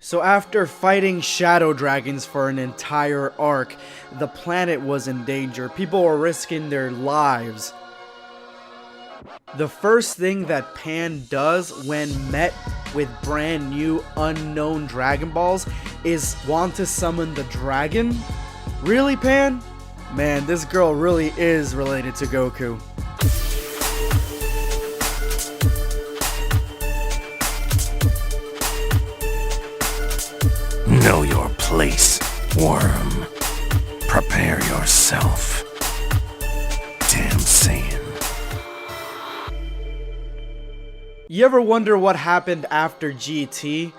So after fighting shadow dragons for an entire arc, the planet was in danger. People were risking their lives. The first thing that Pan does when met with brand new unknown Dragon Balls is want to summon the dragon? Really, Pan? Man, this girl really is related to Goku. Know your place, worm. Prepare yourself. Damn Saiyan. You ever wonder what happened after GT?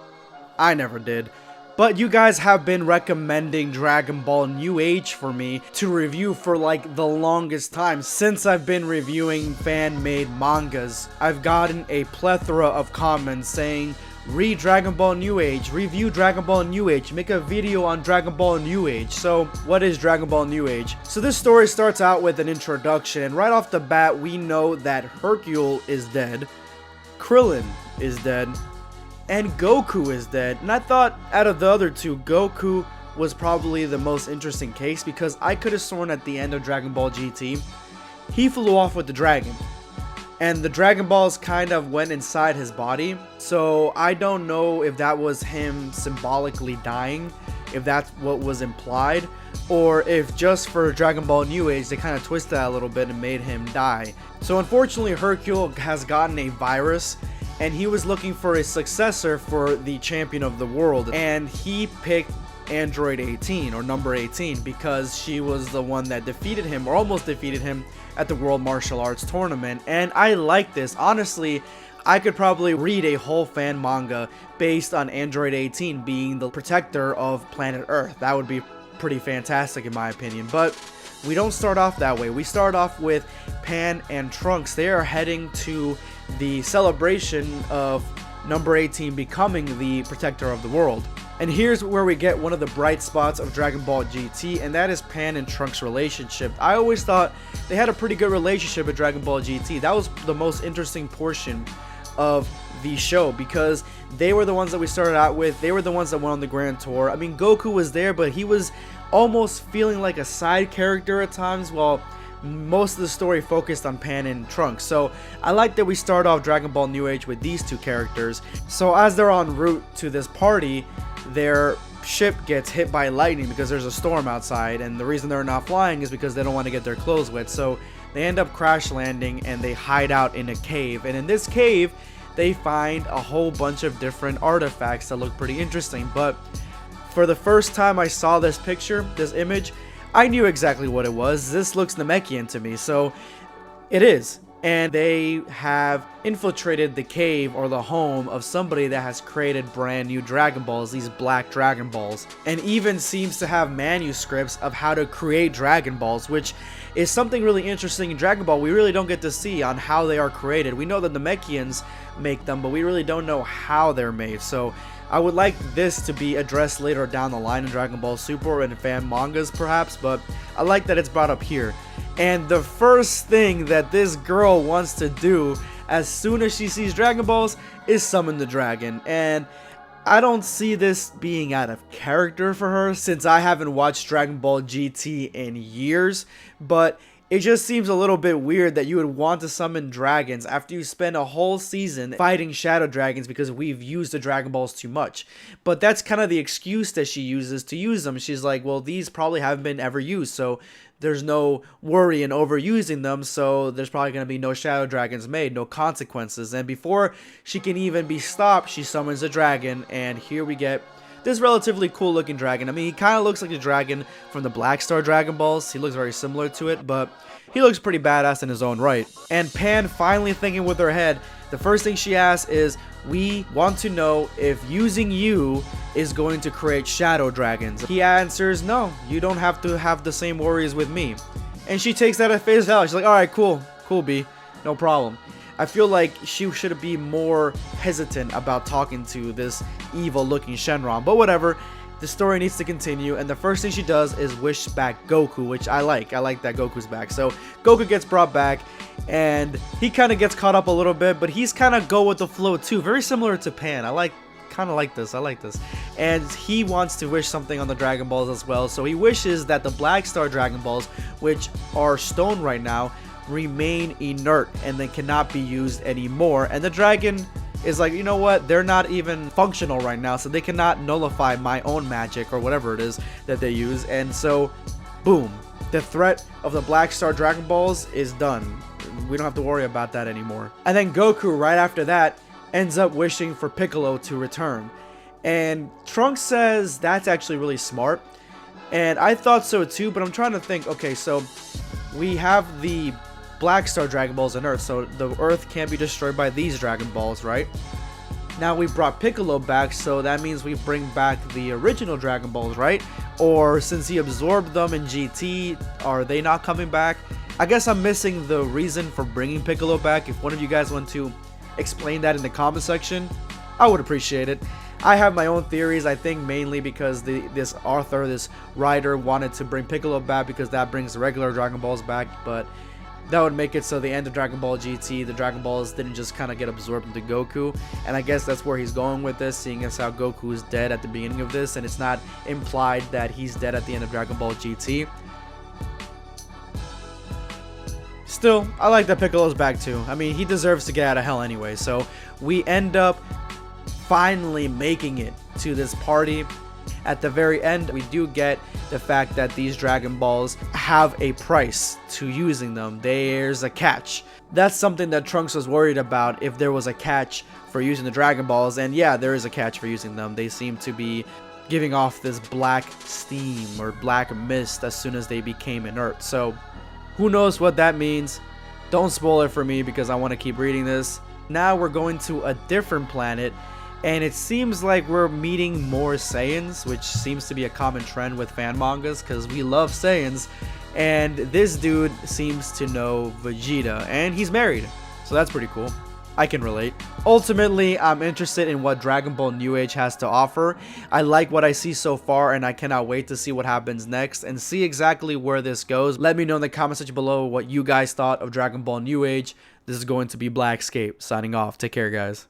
I never did. But you guys have been recommending Dragon Ball New Age for me to review for like the longest time since I've been reviewing fan-made mangas. I've gotten a plethora of comments saying, read Dragon Ball New Age, review Dragon Ball New Age, make a video on Dragon Ball New Age. So what is Dragon Ball New Age? So this story starts out with an introduction, and right off the bat we know that Hercule is dead, Krillin is dead, and Goku is dead. And I thought out of the other two, Goku was probably the most interesting case, because I could have sworn at the end of Dragon Ball GT he flew off with the dragon, and the Dragon Balls kind of went inside his body. So I don't know if that was him symbolically dying, if that's what was implied, or if just for Dragon Ball New Age they kind of twisted that a little bit and made him die. So unfortunately Hercule has gotten a virus, and he was looking for a successor for the champion of the world, and he picked Android 18, or number 18, because she was the one that defeated him, or almost defeated him, at the World Martial Arts Tournament. And I like this. Honestly, I could probably read a whole fan manga based on Android 18 being the protector of planet Earth. That would be pretty fantastic in my opinion. But we don't start off that way. We start off with Pan and Trunks. They are heading to the celebration of number 18 becoming the protector of the world. And here's where we get one of the bright spots of Dragon Ball GT, and that is Pan and Trunks' relationship. I always thought they had a pretty good relationship at Dragon Ball GT. That was the most interesting portion of the show, because they were the ones that we started out with. They were the ones that went on the Grand Tour. I mean, Goku was there, but he was almost feeling like a side character at times, while most of the story focused on Pan and Trunks. So I like that we start off Dragon Ball New Age with these two characters. So as they're en route to this party, their ship gets hit by lightning because there's a storm outside, and the reason they're not flying is because they don't want to get their clothes wet. So they end up crash landing, and they hide out in a cave, and in this cave they find a whole bunch of different artifacts that look pretty interesting. But for the first time I saw this picture, this image, I knew exactly what it was. This looks Namekian to me, so it is. And they have infiltrated the cave, or the home of somebody that has created brand new Dragon Balls, these black Dragon Balls, and even seems to have manuscripts of how to create Dragon Balls, which is something really interesting in Dragon Ball we really don't get to see on how they are created. We know that the Namekians make them, but we really don't know how they're made. So I would like this to be addressed later down the line in Dragon Ball Super or in fan mangas perhaps, but I like that it's brought up here. And the first thing that this girl wants to do as soon as she sees Dragon Balls is summon the dragon. And I don't see this being out of character for her, since I haven't watched Dragon Ball GT in years, but it just seems a little bit weird that you would want to summon dragons after you spend a whole season fighting shadow dragons because we've used the Dragon Balls too much. But that's kind of the excuse that she uses to use them. She's like, well, these probably haven't been ever used, so there's no worry in overusing them, so there's probably going to be no shadow dragons made, no consequences. And before she can even be stopped, she summons a dragon, and here we get this relatively cool looking dragon. I mean, he kind of looks like the dragon from the Black Star Dragon Balls. He looks very similar to it, but he looks pretty badass in his own right. And Pan, finally thinking with her head, the first thing she asks is, we want to know if using you is going to create shadow dragons. He answers, no, you don't have to have the same worries with me. And she takes that at face value. She's like, alright, cool, B, no problem. I feel like she should be more hesitant about talking to this evil looking Shenron, but whatever. The story needs to continue, and the first thing she does is wish back Goku, which I like. I like that Goku's back. So Goku gets brought back, and he kind of gets caught up a little bit, but he's kind of go with the flow too. Very similar to Pan. I like kind of like this. I like this. And he wants to wish something on the Dragon Balls as well. So he wishes that the Black Star Dragon Balls, which are stone right now, remain inert and they cannot be used anymore. And the dragon is like, you know what, they're not even functional right now, so they cannot nullify my own magic or whatever it is that they use. And so boom, the threat of the Black Star Dragon Balls is done. We don't have to worry about that anymore. And then Goku right after that ends up wishing for Piccolo to return, and Trunks says that's actually really smart, and I thought so too. But I'm trying to think, okay, so we have the Black Star Dragon Balls on Earth, so the Earth can't be destroyed by these Dragon Balls, right? Now we brought Piccolo back, so that means we bring back the original Dragon Balls, right? Or since he absorbed them in GT, are they not coming back? I guess I'm missing the reason for bringing Piccolo back. If one of you guys want to explain that in the comment section, I would appreciate it. I have my own theories. I think mainly because this author, this writer, wanted to bring Piccolo back because that brings the regular Dragon Balls back, but that would make it so the end of Dragon Ball GT, the Dragon Balls didn't just kind of get absorbed into Goku. And I guess that's where he's going with this, seeing as how Goku is dead at the beginning of this, and it's not implied that he's dead at the end of Dragon Ball GT. Still, I like that Piccolo's back too. I mean, he deserves to get out of hell anyway. So we end up finally making it to this party. At the very end, we do get the fact that these Dragon Balls have a price to using them. There's a catch. That's something that Trunks was worried about, if there was a catch for using the Dragon Balls. And yeah, there is a catch for using them. They seem to be giving off this black steam or black mist as soon as they became inert. So who knows what that means? Don't spoil it for me because I want to keep reading this. Now we're going to a different planet, and it seems like we're meeting more Saiyans, which seems to be a common trend with fan mangas because we love Saiyans. And this dude seems to know Vegeta, and he's married, so that's pretty cool. I can relate. Ultimately, I'm interested in what Dragon Ball New Age has to offer. I like what I see so far, and I cannot wait to see what happens next and see exactly where this goes. Let me know in the comment section below what you guys thought of Dragon Ball New Age. This is going to be Blackscape signing off. Take care, guys.